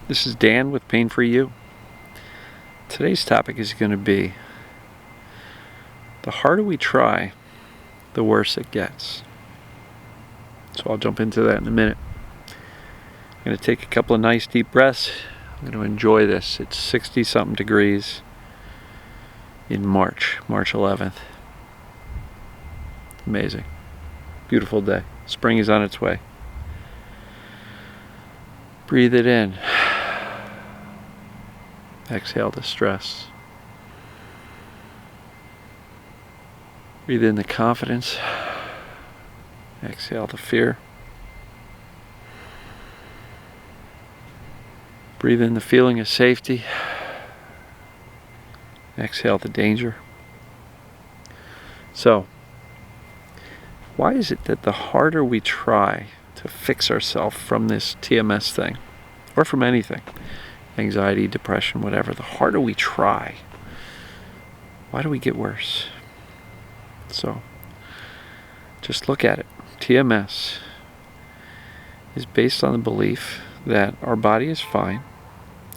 This is Dan with Pain For You. Today's topic is going to be the harder we try, the worse it gets. So I'll jump into that in a minute. I'm going to take a couple of nice deep breaths. I'm going to enjoy this. It's 60-something degrees in March 11th. Amazing. Beautiful day. Spring is on its way. Breathe it in. Exhale the stress. Breathe in the confidence. Exhale the fear. Breathe in the feeling of safety. Exhale the danger. So, why is it that the harder we try to fix ourselves from this TMS thing, or from anything, anxiety, depression, whatever, the harder we try, why do we get worse? So, just look at it. TMS is based on the belief that our body is fine.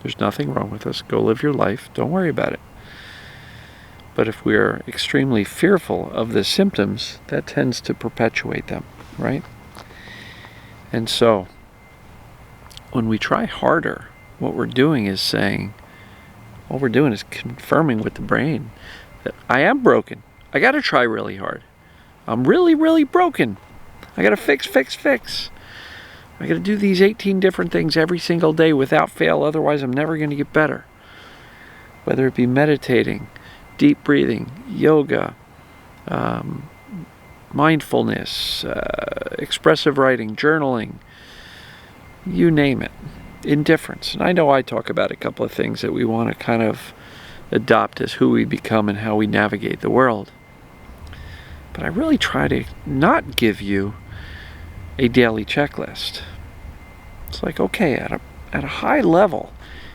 There's nothing wrong with us. Go live your life. Don't worry about it. But if we're extremely fearful of the symptoms, that tends to perpetuate them, right? And so, when we try harder, what we're doing is confirming with the brain that I am broken. I got to try really hard. I'm really, really broken. I got to fix. I got to do these 18 different things every single day without fail, otherwise I'm never going to get better. Whether it be meditating, deep breathing, yoga, mindfulness, expressive writing, journaling, you name it. Indifference. And I know I talk about a couple of things that we want to kind of adopt as who we become and how we navigate the world. But I really try to not give you a daily checklist. It's like, okay, at a high level,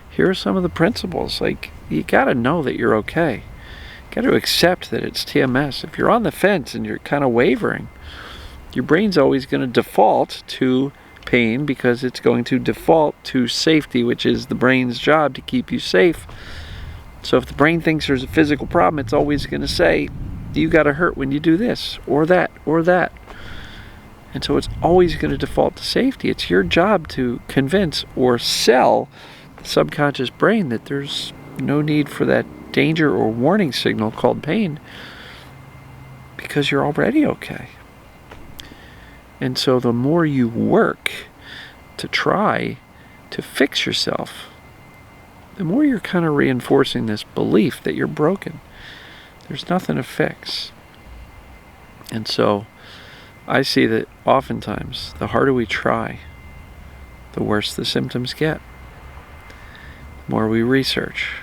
here are some of the principles. Like, you got to know that you're okay. You got to accept that it's TMS. If you're on the fence and you're kind of wavering, your brain's always going to default to pain because it's going to default to safety, which is the brain's job to keep you safe. So if the brain thinks there's a physical problem, it's always going to say, you got to hurt when you do this or that or that. And so it's always going to default to safety. It's your job to convince or sell the subconscious brain that there's no need for that danger or warning signal called pain because you're already okay. And so the more you work to try to fix yourself, the more you're kind of reinforcing this belief that you're broken. There's nothing to fix. And so I see that oftentimes the harder we try, the worse the symptoms get. The more we research,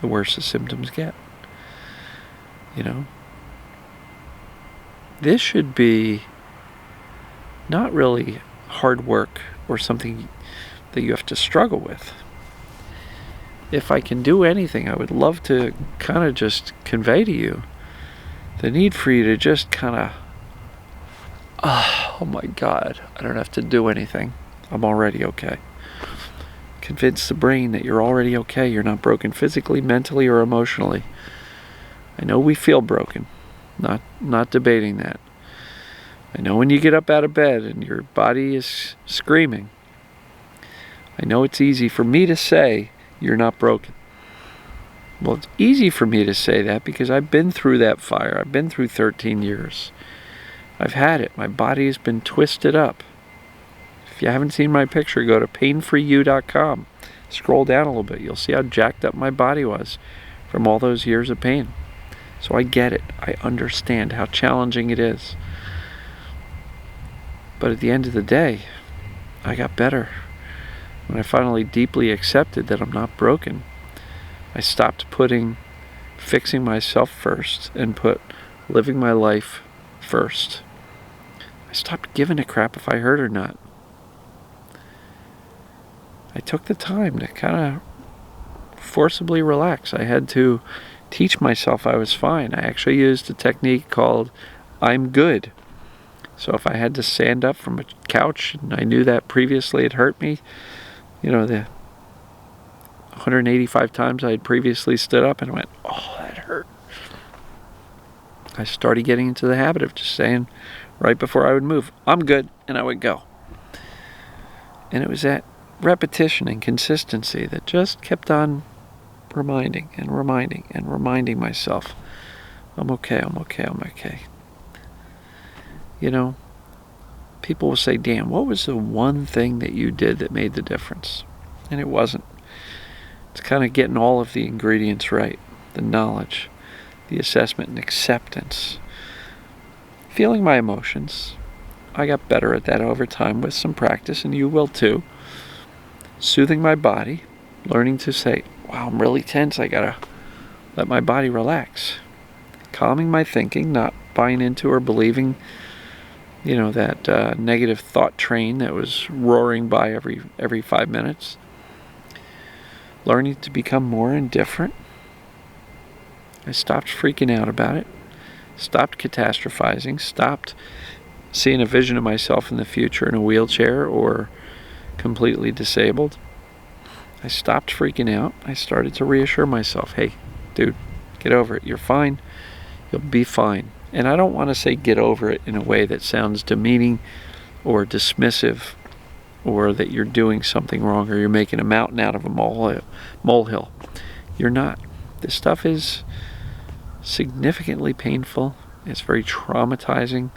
the worse the symptoms get. You know? This should be not really hard work or something that you have to struggle with. If I can do anything, I would love to kind of just convey to you the need for you to just kind of, oh my God, I don't have to do anything. I'm already okay. Convince the brain that you're already okay. You're not broken physically, mentally, or emotionally. I know we feel broken. Not debating that. I know when you get up out of bed and your body is screaming. I know it's easy for me to say you're not broken. Well, it's easy for me to say that because I've been through that fire. I've been through 13 years. I've had it. My body has been twisted up. If you haven't seen my picture, go to painforyou.com. Scroll down a little bit. You'll see how jacked up my body was from all those years of pain. So I get it. I understand how challenging it is. But at the end of the day, I got better. When I finally deeply accepted that I'm not broken, I stopped putting fixing myself first and put living my life first. I stopped giving a crap if I hurt or not. I took the time to kind of forcibly relax. I had to teach myself I was fine. I actually used a technique called I'm good. So if I had to stand up from a couch and I knew that previously it hurt me, you know, the 185 times I had previously stood up and went, oh, that hurt. I started getting into the habit of just saying right before I would move, I'm good, and I would go. And it was that repetition and consistency that just kept on reminding and reminding and reminding myself, I'm okay, I'm okay, I'm okay. You know, people will say, Dan, what was the one thing that you did that made the difference? And it wasn't. It's kind of getting all of the ingredients right. The knowledge, the assessment and acceptance. Feeling my emotions. I got better at that over time with some practice, and you will too. Soothing my body. Learning to say, wow, I'm really tense. I gotta let my body relax. Calming my thinking, not buying into or believing, that negative thought train that was roaring by every 5 minutes. Learning to become more indifferent. I stopped freaking out about it. Stopped catastrophizing. Stopped seeing a vision of myself in the future in a wheelchair or completely disabled. I stopped freaking out. I started to reassure myself, hey, dude, get over it. You're fine. You'll be fine. And I don't want to say get over it in a way that sounds demeaning or dismissive, or that you're doing something wrong or you're making a mountain out of a molehill. You're not. This stuff is significantly painful. It's very traumatizing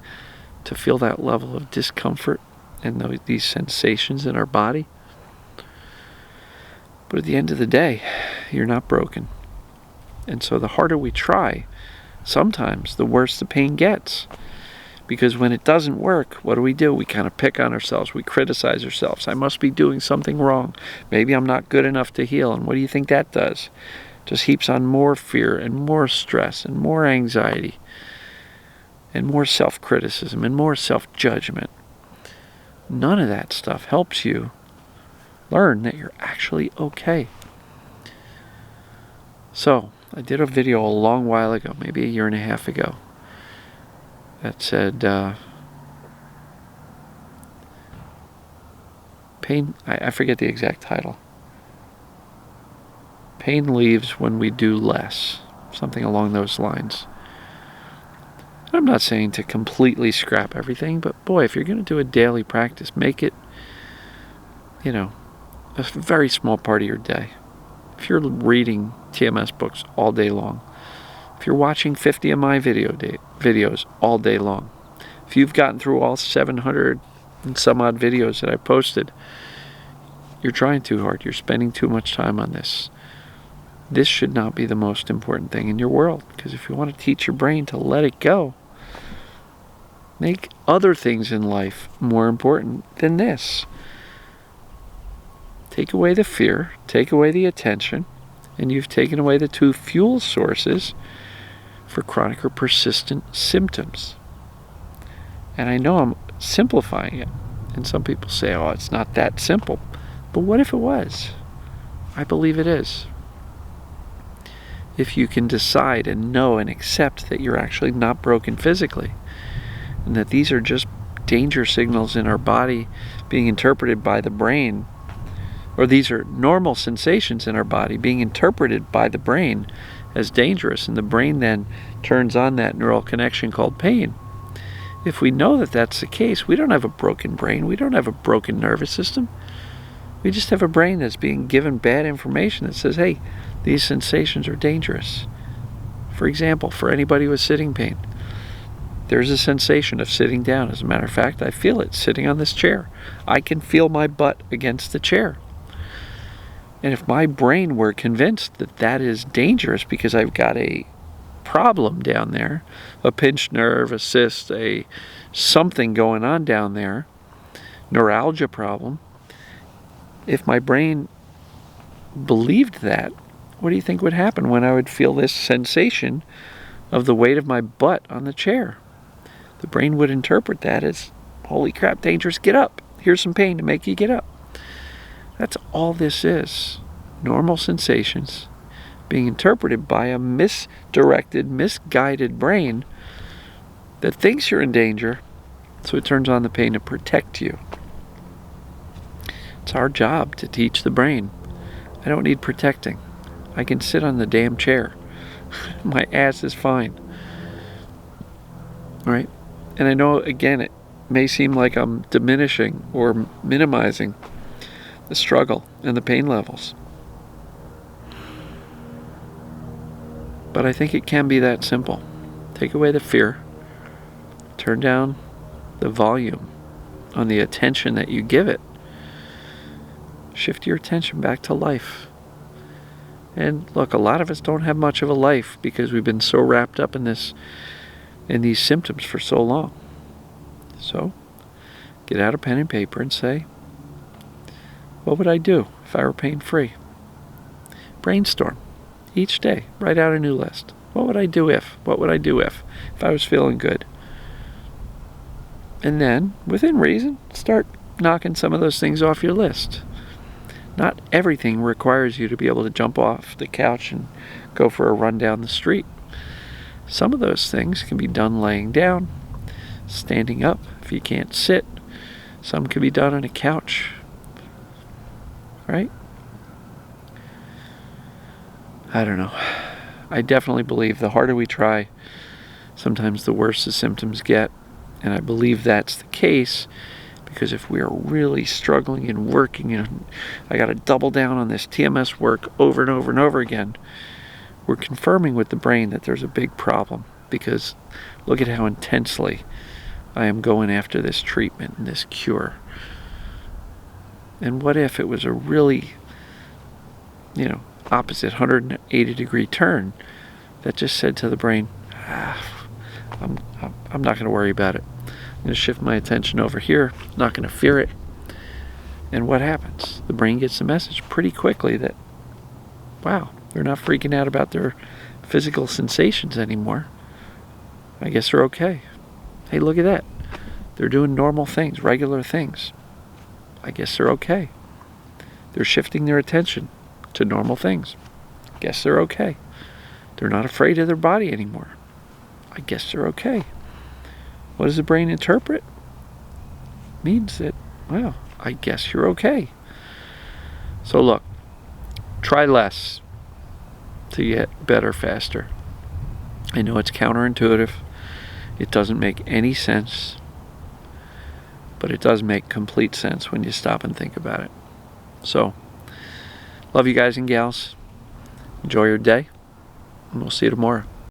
to feel that level of discomfort and these sensations in our body. But at the end of the day, you're not broken. And so the harder we try, sometimes the worse the pain gets. Because when it doesn't work, what do? We kind of pick on ourselves. We criticize ourselves. I must be doing something wrong. Maybe I'm not good enough to heal. And what do you think that does? Just heaps on more fear and more stress and more anxiety and more self-criticism and more self-judgment. None of that stuff helps you learn that you're actually okay. So, I did a video a long while ago, maybe a year and a half ago, that said, pain, I forget the exact title. Pain leaves when we do less. Something along those lines. I'm not saying to completely scrap everything, but boy, if you're going to do a daily practice, make it, a very small part of your day. If you're reading TMS books all day long, if you're watching 50 of my videos all day long, if you've gotten through all 700 and some odd videos that I posted, you're trying too hard. You're spending too much time on this. This should not be the most important thing in your world, because if you want to teach your brain to let it go, make other things in life more important than this. Take away the fear, take away the attention, and you've taken away the two fuel sources for chronic or persistent symptoms. And I know I'm simplifying it, and some people say, oh, it's not that simple. But what if it was? I believe it is. If you can decide and know and accept that you're actually not broken physically, and that these are just danger signals in our body being interpreted by the brain, or these are normal sensations in our body being interpreted by the brain as dangerous, and the brain then turns on that neural connection called pain. If we know that that's the case, we don't have a broken brain, we don't have a broken nervous system. We just have a brain that's being given bad information that says, hey, these sensations are dangerous. For example, for anybody with sitting pain, there's a sensation of sitting down. As a matter of fact, I feel it sitting on this chair. I can feel my butt against the chair. And if my brain were convinced that that is dangerous because I've got a problem down there, a pinched nerve, a cyst, something going on down there, neuralgia problem, if my brain believed that, what do you think would happen when I would feel this sensation of the weight of my butt on the chair? The brain would interpret that as, holy crap, dangerous, get up. Here's some pain to make you get up. That's all this is. Normal sensations being interpreted by a misdirected, misguided brain that thinks you're in danger, so it turns on the pain to protect you. It's our job to teach the brain I don't need protecting. I can sit on the damn chair. My ass is fine. All right? And I know, again, it may seem like I'm diminishing or minimizing the struggle and the pain levels. But I think it can be that simple. Take away the fear. Turn down the volume on the attention that you give it. Shift your attention back to life. And look, a lot of us don't have much of a life because we've been so wrapped up in these symptoms for so long. So, get out a pen and paper and say, what would I do if I were pain-free? Brainstorm. Each day, write out a new list. What would I do if? What would I do if I was feeling good? And then, within reason, start knocking some of those things off your list. Not everything requires you to be able to jump off the couch and go for a run down the street. Some of those things can be done laying down, standing up if you can't sit. Some can be done on a couch. Right? I don't know. I definitely believe the harder we try, sometimes the worse the symptoms get. And I believe that's the case because if we are really struggling and working and I got to double down on this TMS work over and over and over again, we're confirming with the brain that there's a big problem because look at how intensely I am going after this treatment and this cure. And what if it was a really, opposite 180-degree turn that just said to the brain, I'm not going to worry about it. I'm going to shift my attention over here, not going to fear it. And what happens? The brain gets the message pretty quickly that, wow, they're not freaking out about their physical sensations anymore. I guess they're okay. Hey, look at that. They're doing normal things, regular things. I guess they're okay. They're shifting their attention to normal things. Guess they're okay. They're not afraid of their body anymore. I guess they're okay. What does the brain interpret? Means that, well, I guess you're okay. So look, try less to get better faster. I know it's counterintuitive. It doesn't make any sense. But it does make complete sense when you stop and think about it. So, love you guys and gals. Enjoy your day. And we'll see you tomorrow.